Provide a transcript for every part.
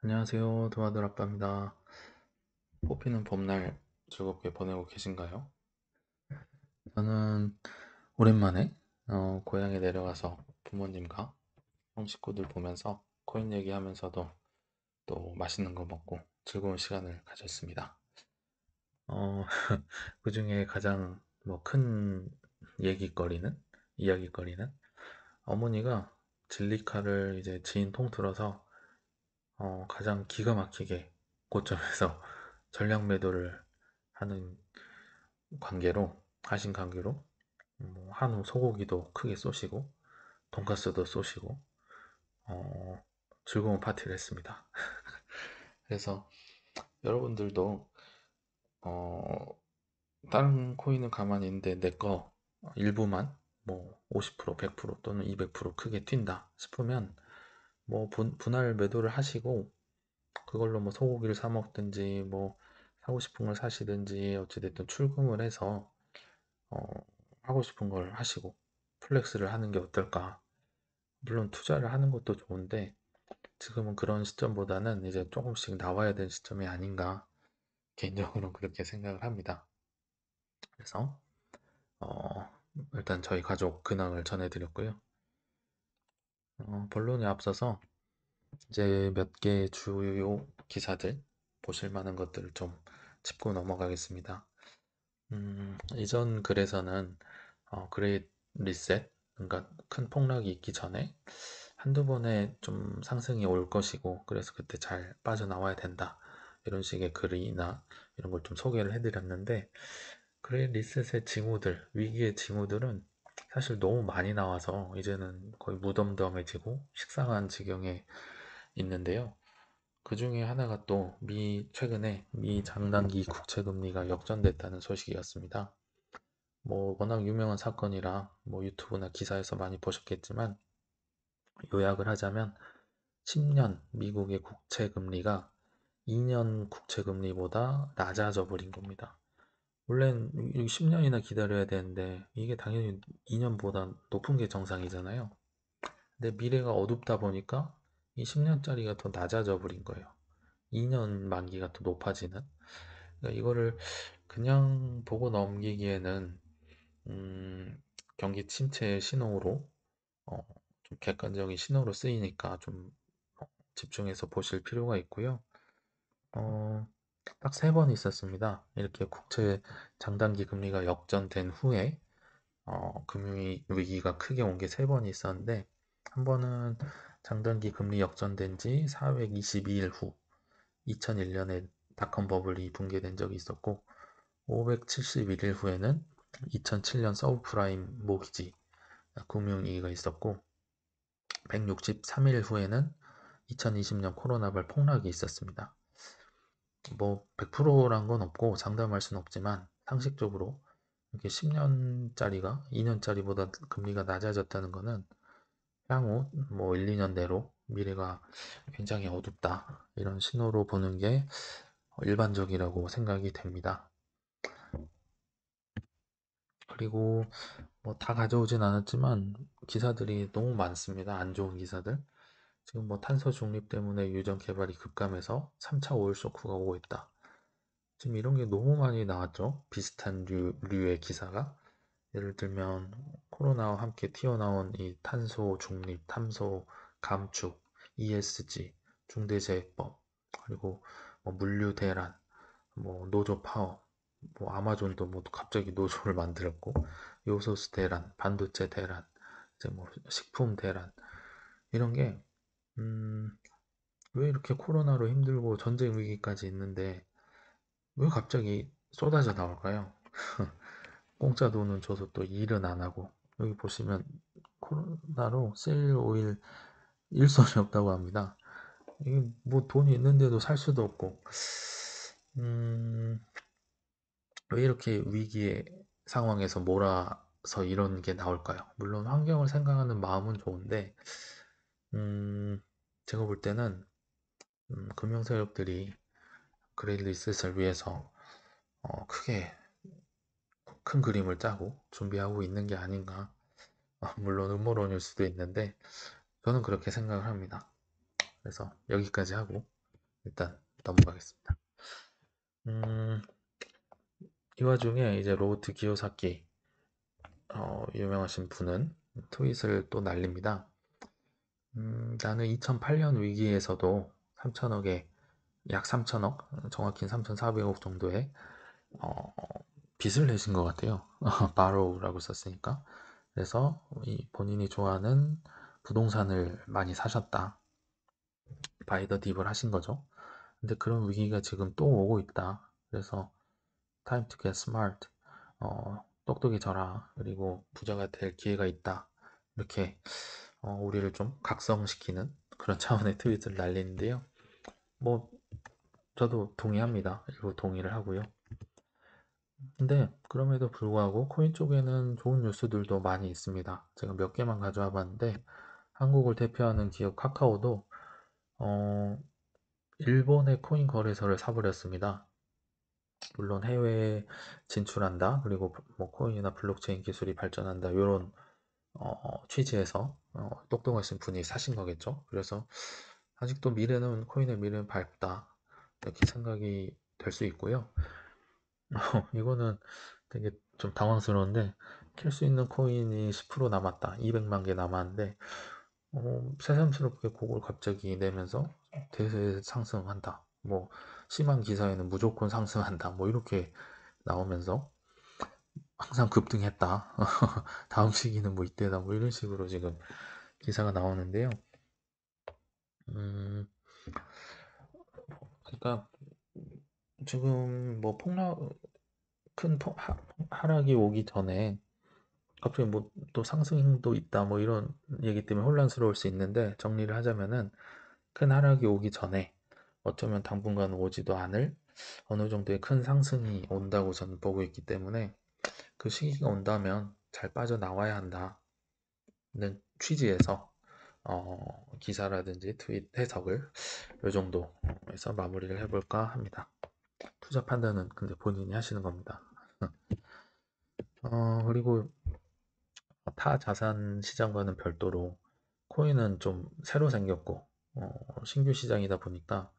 안녕하세요. 도마들 아빠입니다. 뽑히는 봄날 즐겁게 보내고 계신가요? 저는 오랜만에 고향에 내려가서 부모님과 형 식구들 보면서 코인 얘기하면서도 또 맛있는 거 먹고 즐거운 시간을 가졌습니다. 어, 그 중에 가장 뭐 큰 이야기거리는 어머니가 진리카를 이제 지인 통틀어서 가장 기가 막히게 고점에서 전량 매도를 하는 하신 관계로 뭐 한우 소고기도 크게 쏘시고 돈가스도 쏘시고 어, 즐거운 파티를 했습니다. 그래서 여러분들도 어, 다른 코인은 가만히 있는데 내 거 일부만 뭐 50%, 100% 또는 200% 크게 튄다 싶으면 뭐 분할 매도를 하시고 그걸로 뭐 소고기를 사 먹든지 뭐 사고 싶은 걸 사시든지 어찌됐든 출금을 해서 어, 하고 싶은 걸 하시고 플렉스를 하는 게 어떨까. 물론 투자를 하는 것도 좋은데 지금은 그런 시점보다는 이제 조금씩 나와야 될 시점이 아닌가 개인적으로 그렇게 생각을 합니다. 그래서 어, 일단 저희 가족 근황을 전해드렸고요. 본론에 앞서서 이제 몇 개 주요 기사들 보실 만한 것들을 좀 짚고 넘어가겠습니다. 이전 글에서는 그레이트 리셋, 그러니까 큰 폭락이 있기 전에 한두 번에 좀 상승이 올 것이고, 그래서 그때 잘 빠져나와야 된다. 이런 식의 글이나 이런 걸 좀 소개를 해드렸는데, 그레이트 리셋의 징후들, 위기의 징후들은 사실 너무 많이 나와서 이제는 거의 무덤덤해지고 식상한 지경에 있는데요. 그 중에 하나가 또 최근에 미 장단기 국채 금리가 역전됐다는 소식이었습니다. 뭐 워낙 유명한 사건이라 뭐 유튜브나 기사에서 많이 보셨겠지만 요약을 하자면 10년 미국의 국채 금리가 2년 국채 금리보다 낮아져 버린 겁니다. 원래는 10년이나 기다려야 되는데 이게 당연히 2년보다 높은 게 정상이잖아요. 근데 미래가 어둡다 보니까 이 10년짜리가 더 낮아져 버린 거예요. 2년 만기가 더 높아지는. 그러니까 이거를 그냥 보고 넘기기에는 경기 침체의 신호로 좀 객관적인 신호로 쓰이니까 좀 집중해서 보실 필요가 있고요. 어, 딱 세 번 있었습니다. 이렇게 국채 장단기 금리가 역전된 후에 금융위기가 크게 온 게 세 번이 있었는데 한 번은 장단기 금리 역전된 지 422일 후 2001년에 닷컴 버블이 붕괴된 적이 있었고 571일 후에는 2007년 서브프라임 모기지 금융위기가 있었고 163일 후에는 2020년 코로나발 폭락이 있었습니다. 뭐 100%란 건 없고 장담할 수는 없지만 상식적으로 이렇게 10년짜리가 2년짜리보다 금리가 낮아졌다는 거는 향후 뭐 1, 2년 내로 미래가 굉장히 어둡다 이런 신호로 보는 게 일반적이라고 생각이 됩니다. 그리고 뭐 다 가져오진 않았지만 기사들이 너무 많습니다. 안 좋은 기사들. 지금 뭐 탄소 중립 때문에 유전 개발이 급감해서 3차 오일 쇼크가 오고 있다. 지금 이런 게 너무 많이 나왔죠. 비슷한 류의 기사가. 예를 들면 코로나와 함께 튀어나온 이 탄소 중립, 탄소 감축, ESG, 중대재해법, 그리고 뭐 물류 대란, 뭐 노조 파업, 뭐 아마존도 뭐 갑자기 노조를 만들었고 요소수 대란, 반도체 대란, 이제 뭐 식품 대란 이런 게 왜 이렇게 코로나로 힘들고 전쟁 위기까지 있는데 왜 갑자기 쏟아져 나올까요? 공짜 돈은 줘서 또 일은 안 하고 여기 보시면 코로나로 셀 오일 일손이 없다고 합니다. 이게 뭐 돈이 있는데도 살 수도 없고 왜 이렇게 위기의 상황에서 몰아서 이런 게 나올까요? 물론 환경을 생각하는 마음은 좋은데 음, 제가 볼 때는 금융 세력들이 그레이트 리셋을 위해서 크게 큰 그림을 짜고 준비하고 있는 게 아닌가. 물론 음모론일 수도 있는데 저는 그렇게 생각을 합니다. 그래서 여기까지 하고 일단 넘어가겠습니다. 음, 이 와중에 이제 로버트 기요사키 유명하신 분은 트윗을 또 날립니다. 나는 2008년 위기에서도 3천억에 약 3천억, 정확히는 3,400억 정도의 어, 빚을 내신 것 같아요. borrow라고 썼으니까. 그래서 이 본인이 좋아하는 부동산을 많이 사셨다. 바이 더 딥을 하신 거죠. 근데 그런 위기가 지금 또 오고 있다. 그래서 time to get smart. 똑똑해져라. 그리고 부자가 될 기회가 있다. 이렇게 우리를 좀 각성시키는 그런 차원의 트윗을 날리는데요. 뭐 저도 동의합니다. 일부 동의를 하고요. 근데 그럼에도 불구하고 코인 쪽에는 좋은 뉴스들도 많이 있습니다. 제가 몇 개만 가져와 봤는데 한국을 대표하는 기업 카카오도 어, 일본의 코인 거래소를 사버렸습니다. 물론 해외에 진출한다, 그리고 뭐 코인이나 블록체인 기술이 발전한다, 이런 취지에서 똑똑하신 분이 사신 거겠죠. 그래서 아직도 미래는 코인의 미래는 밝다, 이렇게 생각이 될 수 있고요. 이거는 되게 좀 당황스러운데 캘 수 있는 코인이 10% 남았다, 200만 개 남았는데 새삼스럽게 그걸 갑자기 내면서 대세 상승한다, 뭐 심한 기사에는 무조건 상승한다, 뭐 이렇게 나오면서 항상 급등했다. 다음 시기는 뭐 이때다. 뭐 이런 식으로 지금 기사가 나오는데요. 음, 그러니까 지금 뭐 큰 하락이 오기 전에 갑자기 뭐 또 상승도 있다. 뭐 이런 얘기 때문에 혼란스러울 수 있는데 정리를 하자면은 큰 하락이 오기 전에 어쩌면 당분간 오지도 않을 어느 정도의 큰 상승이 온다고 저는 보고 있기 때문에 그 시기가 온다면 잘 빠져나와야 한다는 취지에서 기사라든지 트윗 해석을 이 정도에서 마무리를 해볼까 합니다. 투자 판단은 근데 본인이 하시는 겁니다. 그리고 타 자산 시장과는 별도로 코인은 좀 새로 생겼고 신규 시장이다 보니까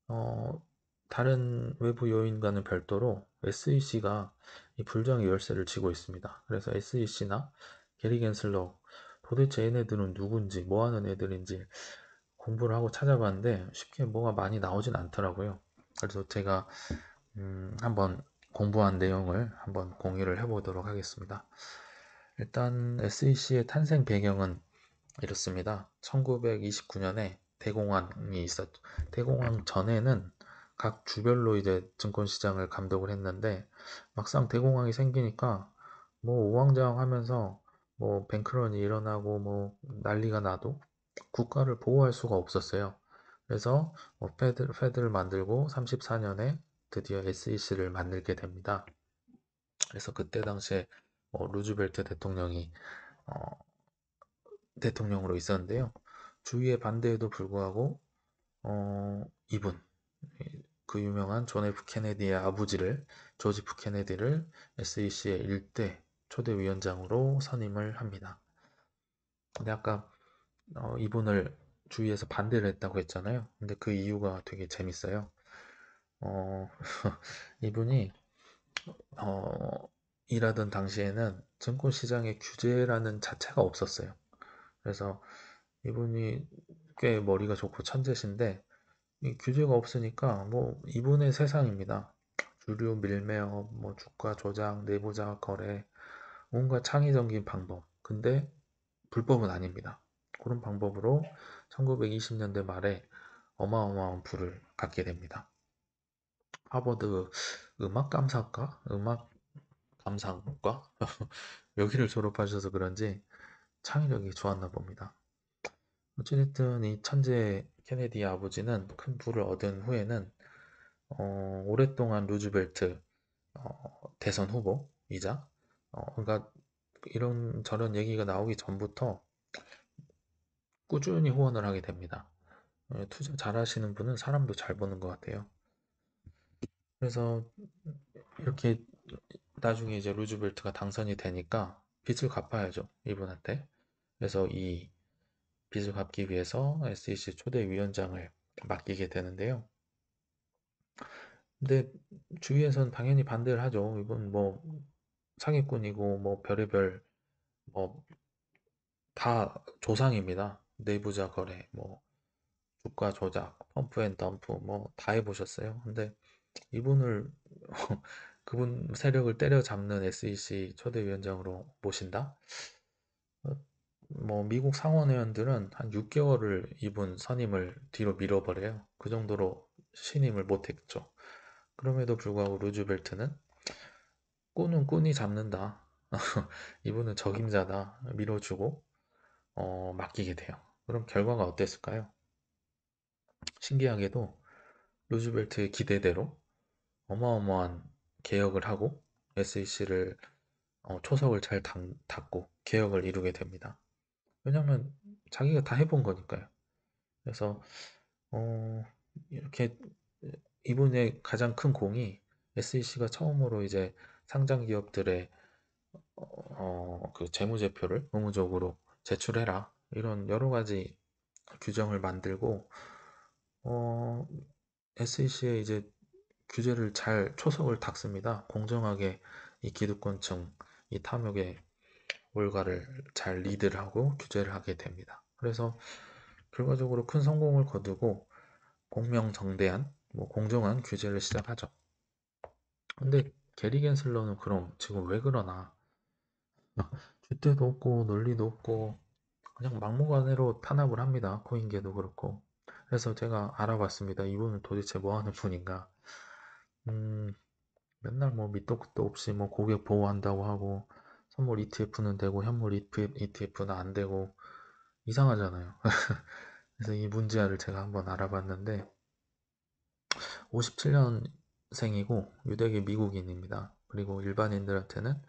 어, 다른 외부 요인과는 별도로 SEC가 이 불정의 열쇠를 쥐고 있습니다. 그래서 SEC나 게리 겐슬러, 도대체 얘네들은 누군지 뭐 하는 애들인지 공부를 하고 찾아봤는데 쉽게 뭐가 많이 나오진 않더라고요. 그래서 제가 한번 공부한 내용을 한번 공유를 해보도록 하겠습니다. 일단 SEC의 탄생 배경은 이렇습니다. 1929년에 대공황이 있었죠. 대공황 전에는 각 주별로 이제 증권시장을 감독을 했는데 막상 대공황이 생기니까 뭐 우왕좌왕하면서 뭐 뱅크런이 일어나고 뭐 난리가 나도 국가를 보호할 수가 없었어요. 그래서 뭐 패드를 만들고 34년에 드디어 SEC를 만들게 됩니다. 그래서 그때 당시에 루즈벨트 대통령이 어, 대통령으로 있었는데요. 주위의 반대에도 불구하고 이분, 그 유명한 존 F 케네디의 아버지를, 조지 F 케네디를 SEC의 일대 초대위원장으로 선임을 합니다. 근데 아까 이분을 주위에서 반대를 했다고 했잖아요. 근데 그 이유가 되게 재밌어요. 어, 이분이 일하던 당시에는 증권시장의 규제라는 자체가 없었어요. 그래서 이분이 꽤 머리가 좋고 천재신데 이 규제가 없으니까 뭐 이분의 세상입니다. 주류 밀매업, 뭐 주가 조작, 내부 자금 거래, 온갖 창의적인 방법. 근데 불법은 아닙니다. 그런 방법으로 1920년대 말에 어마어마한 부를 갖게 됩니다. 하버드 음악 감상과 여기를 졸업하셔서 그런지 창의력이 좋았나 봅니다. 어찌됐든 이 천재 케네디 아버지는 큰 부를 얻은 후에는 오랫동안 루즈벨트 대선 후보이자 그러니까 이런 저런 얘기가 나오기 전부터 꾸준히 후원을 하게 됩니다. 투자 잘하시는 분은 사람도 잘 버는 것 같아요. 그래서 이렇게 나중에 이제 루즈벨트가 당선이 되니까 빚을 갚아야죠, 이분한테. 그래서 이 빚을 갚기 위해서 SEC 초대 위원장을 맡기게 되는데요. 근데 주위에서는 당연히 반대를 하죠. 이건 뭐 사기꾼이고 뭐 별의별 뭐 다 조상입니다. 내부자 거래, 뭐 주가 조작, 펌프 앤 덤프 뭐 다 해보셨어요. 근데 이분을 그분 세력을 때려잡는 SEC 초대 위원장으로 모신다? 어, 뭐 미국 상원의원들은 한 6개월을 이분 선임을 뒤로 밀어버려요. 그 정도로 신임을 못했죠. 그럼에도 불구하고 루즈벨트는 꾼은 꾼이 잡는다. 이분은 적임자다. 밀어주고 맡기게 돼요. 그럼 결과가 어땠을까요? 신기하게도 루즈벨트의 기대대로 어마어마한 개혁을 하고 SEC를 초석을 잘 닫고 개혁을 이루게 됩니다. 왜냐하면 자기가 다 해본 거니까요. 그래서 어, 이렇게 이분의 가장 큰 공이 SEC가 처음으로 이제 상장 기업들의 그 재무제표를 의무적으로 제출해라 이런 여러 가지 규정을 만들고 어, SEC의 이제 규제를 잘 초석을 닦습니다. 공정하게 이 기득권층, 이 탐욕의 올가를 잘 리드를 하고 규제를 하게 됩니다. 그래서 결과적으로 큰 성공을 거두고 공명정대한 공정한 규제를 시작하죠. 근데 게리 겐슬러는 그럼 지금 왜 그러나? 줏대도 없고 논리도 없고 그냥 막무가내로 탄압을 합니다. 코인계도 그렇고. 그래서 제가 알아봤습니다. 이분은 도대체 뭐 하는 분인가? 음, 맨날 뭐 밑도 끝도 없이 뭐 고객 보호한다고 하고 선물 ETF는 되고 현물 ETF는 안 되고 이상하잖아요. 그래서 이 문제를 제가 한번 알아봤는데 57년생이고 유대계 미국인입니다. 그리고 일반인들한테는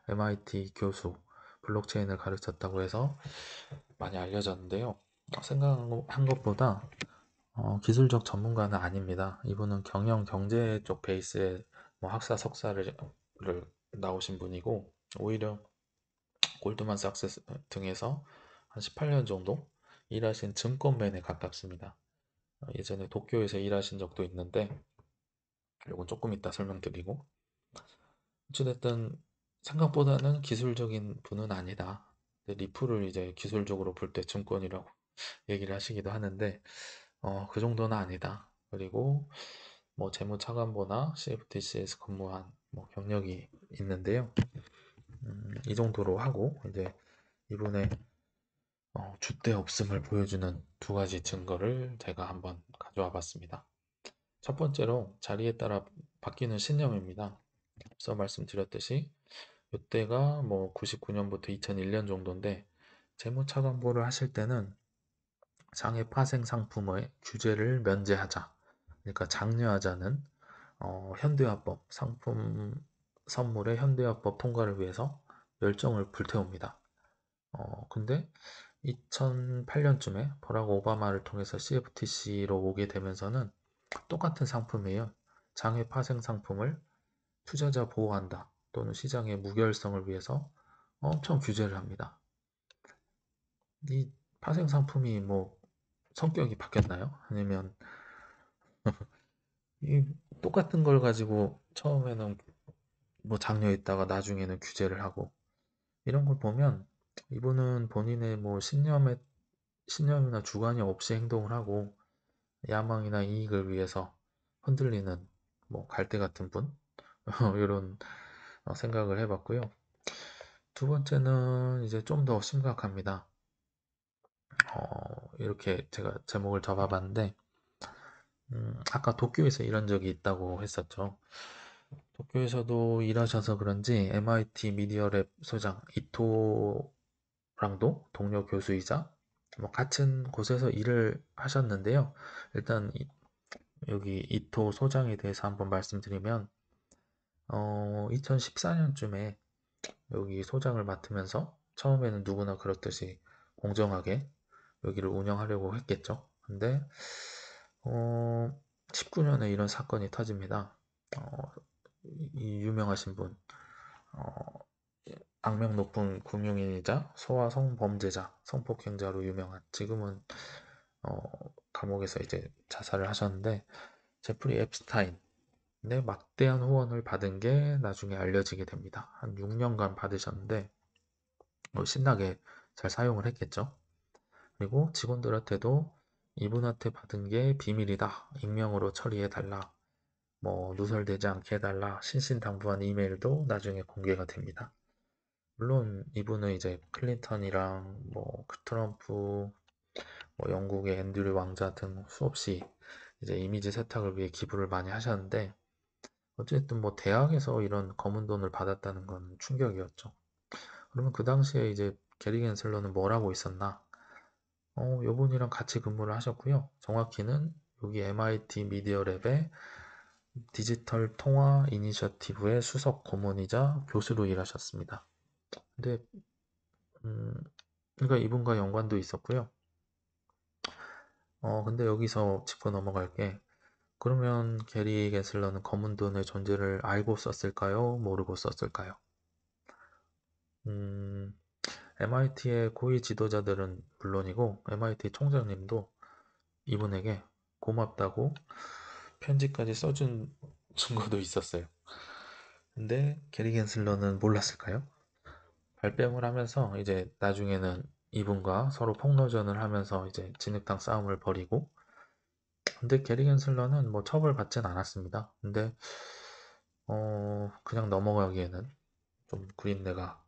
MIT 교수, 블록체인을 가르쳤다고 해서 많이 알려졌는데요. 생각한 것보다 기술적 전문가는 아닙니다. 이분은 경영 경제 쪽 베이스의 뭐 학사 석사를 나오신 분이고 오히려 골드만삭스 등에서 한 18년 정도 일하신 증권맨에 가깝습니다. 예전에 도쿄에서 일하신 적도 있는데 이건 조금 이따 설명드리고 어찌됐든 생각보다는 기술적인 분은 아니다. 근데 리플을 이제 기술적으로 볼 때 증권이라고 얘기를 하시기도 하는데 그 정도는 아니다. 그리고 뭐 재무차관보나 CFTC에서 근무한 뭐 경력이 있는데요. 이 정도로 하고 이제 이분의 줏대 없음을 보여주는 두 가지 증거를 제가 한번 가져와 봤습니다. 첫 번째로 자리에 따라 바뀌는 신념입니다. 앞서 말씀드렸듯이 이때가 뭐 99년부터 2001년 정도인데 재무차관보를 하실 때는 장외 파생 상품의 규제를 면제하자. 그러니까 장려하자는 현대화법 상품 선물의 현대화법 통과를 위해서 열정을 불태웁니다. 근데 2008년쯤에 버락 오바마를 통해서 CFTC로 오게 되면서는 똑같은 상품이에요. 장외 파생 상품을 투자자 보호한다 또는 시장의 무결성을 위해서 엄청 규제를 합니다. 이 파생 상품이 뭐 성격이 바뀌었나요? 아니면 이 똑같은 걸 가지고 처음에는 뭐 장려했다가 나중에는 규제를 하고 이런 걸 보면 이분은 본인의 뭐 신념이나 주관이 없이 행동을 하고 야망이나 이익을 위해서 흔들리는 뭐 갈대 같은 분 이런 생각을 해봤고요. 두 번째는 이제 좀 더 심각합니다. 이렇게 제가 제목을 잡아봤는데 아까 도쿄에서 일한 적이 있다고 했었죠. 도쿄에서도 일하셔서 그런지 MIT 미디어랩 소장 이토랑도 동료 교수이자 뭐 같은 곳에서 일을 하셨는데요. 일단 여기 이토 소장에 대해서 한번 말씀드리면 2014년쯤에 여기 소장을 맡으면서 처음에는 누구나 그렇듯이 공정하게 여기를 운영하려고 했겠죠. 근데 19년에 이런 사건이 터집니다. 어, 이 유명하신 분, 어, 악명 높은 금융인이자 소아 성범죄자, 성폭행자로 유명한 지금은 감옥에서 이제 자살을 하셨는데, 제프리 앱스타인의 막대한 후원을 받은 게 나중에 알려지게 됩니다. 한 6년간 받으셨는데 신나게 잘 사용을 했겠죠. 그리고 직원들한테도 이분한테 받은 게 비밀이다, 익명으로 처리해달라, 뭐 누설되지 않게 해달라, 신신당부한 이메일도 나중에 공개가 됩니다. 물론 이분은 이제 클린턴이랑 뭐 트럼프, 뭐 영국의 앤드류 왕자 등 수없이 이제 이미지 세탁을 위해 기부를 많이 하셨는데, 어쨌든 뭐 대학에서 이런 검은 돈을 받았다는 건 충격이었죠. 그러면 그 당시에 이제 게리 겐슬러는 뭘 하고 있었나? 요분이랑 같이 근무를 하셨고요. 정확히는 여기 MIT 미디어 랩의 디지털 통화 이니셔티브의 수석 고문이자 교수로 일하셨습니다. 근데 음, 그러니까 이분과 연관도 있었고요. 근데 여기서 짚고 넘어갈 게, 그러면 게리 겐슬러는 검은 돈의 존재를 알고 썼을까요? 모르고 썼을까요? MIT의 고위 지도자들은 물론이고 MIT 총장님도 이분에게 고맙다고 편지까지 써준 증거도 있었어요. 근데 게리 겐슬러는 몰랐을까요? 발뺌을 하면서 이제 나중에는 이분과 서로 폭로전을 하면서 이제 진흙탕 싸움을 벌이고, 근데 게리 겐슬러는 뭐 처벌받진 않았습니다. 근데 그냥 넘어가기에는 좀 구린내가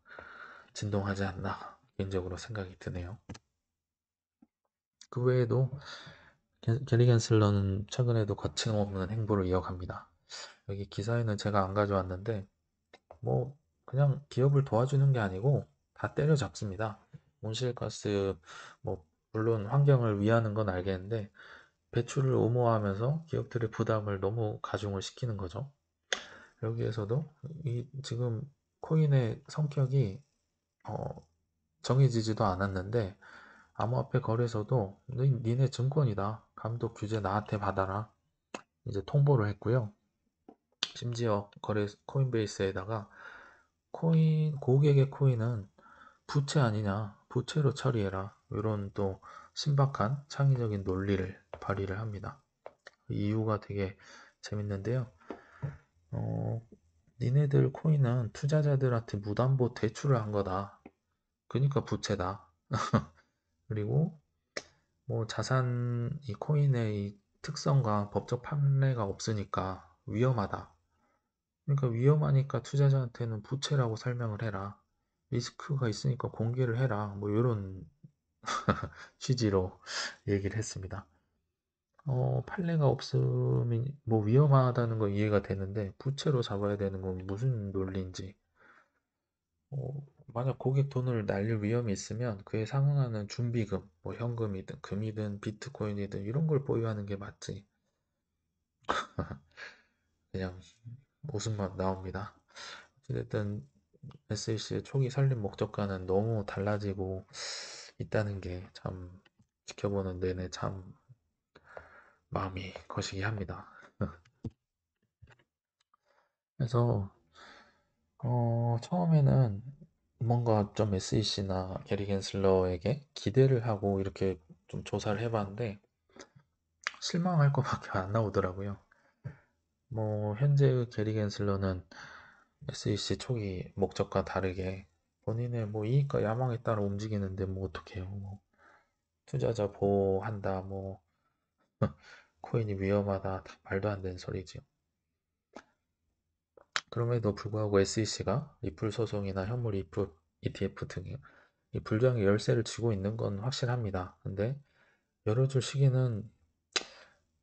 진동하지 않나 개인적으로 생각이 드네요. 그 외에도 게리 겐슬러는 최근에도 거침없는 행보를 이어갑니다. 여기 기사에는 제가 안 가져왔는데 뭐 그냥 기업을 도와주는 게 아니고 다 때려잡습니다. 온실가스, 뭐 물론 환경을 위하는 건 알겠는데 배출을 옹호하면서 기업들의 부담을 너무 가중을 시키는 거죠. 여기에서도 이 지금 코인의 성격이 어, 정해지지도 않았는데 암호화폐 거래소도 니네 증권이다, 감독 규제 나한테 받아라, 이제 통보를 했고요. 심지어 코인베이스에다가 고객의 코인은 부채 아니냐, 부채로 처리해라, 이런 또 신박한 창의적인 논리를 발휘를 합니다. 이유가 되게 재밌는데요. 어, 니네들 코인은 투자자들한테 무담보 대출을 한 거다, 그러니까 부채다. 그리고 뭐 자산, 이 코인의 이 특성과 법적 판례가 없으니까 위험하다. 그러니까 위험하니까 투자자한테는 부채라고 설명을 해라. 리스크가 있으니까 공개를 해라. 뭐 이런 취지로 얘기를 했습니다. 판례가 없으면 뭐 위험하다는 건 이해가 되는데 부채로 잡아야 되는 건 무슨 논리인지. 만약 고객 돈을 날릴 위험이 있으면 그에 상응하는 준비금, 뭐 현금이든 금이든 비트코인이든 이런 걸 보유하는 게 맞지. 그냥 웃음만 나옵니다. 어쨌든 SEC의 초기 설립 목적과는 너무 달라지고 있다는 게 참 지켜보는 내내 참 마음이 거시기 합니다. 그래서 처음에는 뭔가 좀 SEC나 게리 겐슬러에게 기대를 하고 이렇게 좀 조사를 해봤는데 실망할 것밖에 안 나오더라고요. 뭐 현재의 게리 겐슬러는 SEC 초기 목적과 다르게 본인의 뭐 이익과 야망에 따라 움직이는데 뭐 어떡해요. 뭐 투자자 보호한다, 뭐 코인이 위험하다, 다 말도 안 되는 소리죠. 그럼에도 불구하고 SEC가 리플 소송이나 현물 ETF 등의 이 불량의 열쇠를 쥐고 있는 건 확실합니다. 근데 열어줄 시기는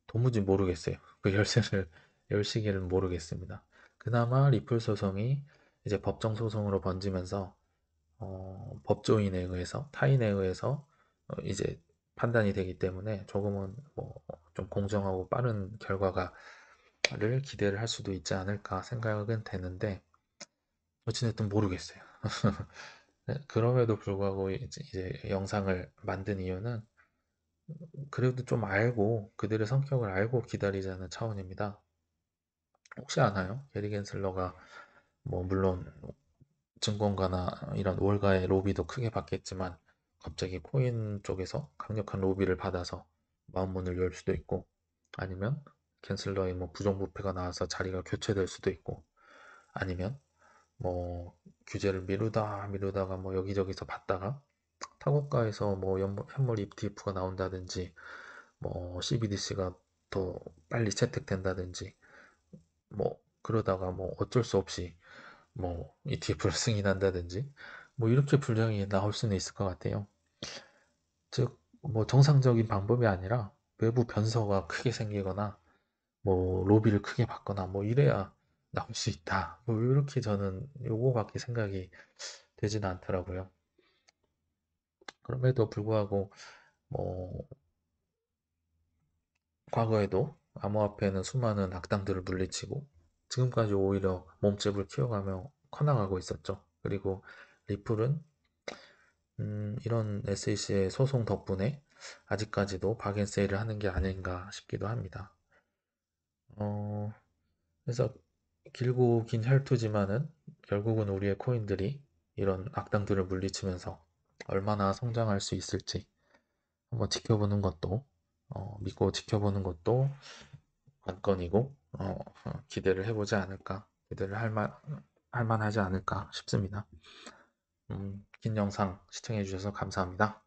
도무지 모르겠어요. 그 열쇠를 열 시기를 모르겠습니다. 그나마 리플 소송이 이제 법정 소송으로 번지면서 법조인에 의해서, 타인에 의해서 이제 판단이 되기 때문에 조금은 뭐 좀 공정하고 빠른 결과가를 기대를 할 수도 있지 않을까 생각은 되는데, 어찌됐든 모르겠어요. 네, 그럼에도 불구하고 이제 영상을 만든 이유는 그래도 좀 알고 그들의 성격을 알고 기다리자는 차원입니다. 혹시 아나요? 게리 겐슬러가 뭐 물론 증권가나 이런 월가의 로비도 크게 받겠지만 갑자기 코인 쪽에서 강력한 로비를 받아서 마음문을 열 수도 있고, 아니면 캔슬러의 뭐 부정부패가 나와서 자리가 교체될 수도 있고, 아니면 뭐 규제를 미루다가 뭐 여기저기서 받다가 타국가에서 뭐 현물 ETF가 나온다든지, 뭐 CBDC가 더 빨리 채택된다든지, 뭐 그러다가 뭐 어쩔 수 없이 뭐 ETF를 승인한다든지, 뭐 이렇게 불량이 나올 수는 있을 것 같아요. 즉, 뭐 정상적인 방법이 아니라 외부 변서가 크게 생기거나 뭐 로비를 크게 받거나 뭐 이래야 나올 수 있다. 뭐 이렇게 저는 요거밖에 생각이 되지는 않더라고요. 그럼에도 불구하고 뭐 과거에도 암호화폐는 수많은 악당들을 물리치고 지금까지 오히려 몸집을 키워가며 커나가고 있었죠. 그리고 리플은 이런 SEC의 소송 덕분에 아직까지도 박앤세일을 하는 게 아닌가 싶기도 합니다. 어, 그래서 길고 긴 혈투지만은 결국은 우리의 코인들이 이런 악당들을 물리치면서 얼마나 성장할 수 있을지 한번 지켜보는 것도 믿고 지켜보는 것도 관건이고 기대를 해보지 않을까, 기대를 할 만하지 않을까 싶습니다. 긴 영상 시청해 주셔서 감사합니다.